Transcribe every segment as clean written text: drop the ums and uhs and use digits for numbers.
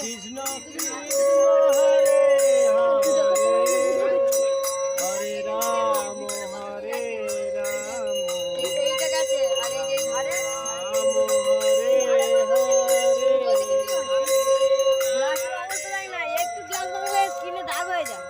কৃষ্ণ কৃষ্ণ হরে হরে হরে রাম হরে রাম এইটা গেছে আর এই যে ধারে রাম হরে হরে গ্লাস অবস্থা নাই না একটু গ্লাস ভাঙলে স্কিনে দাগ হয়ে যায়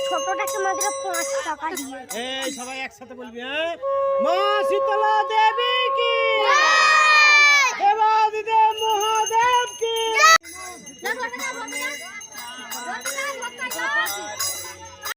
ছোটটাকে মাত্র 5 টাকা দিয়ে এই সবাই একসাথে বলবি হ্যাঁ মা শীতলা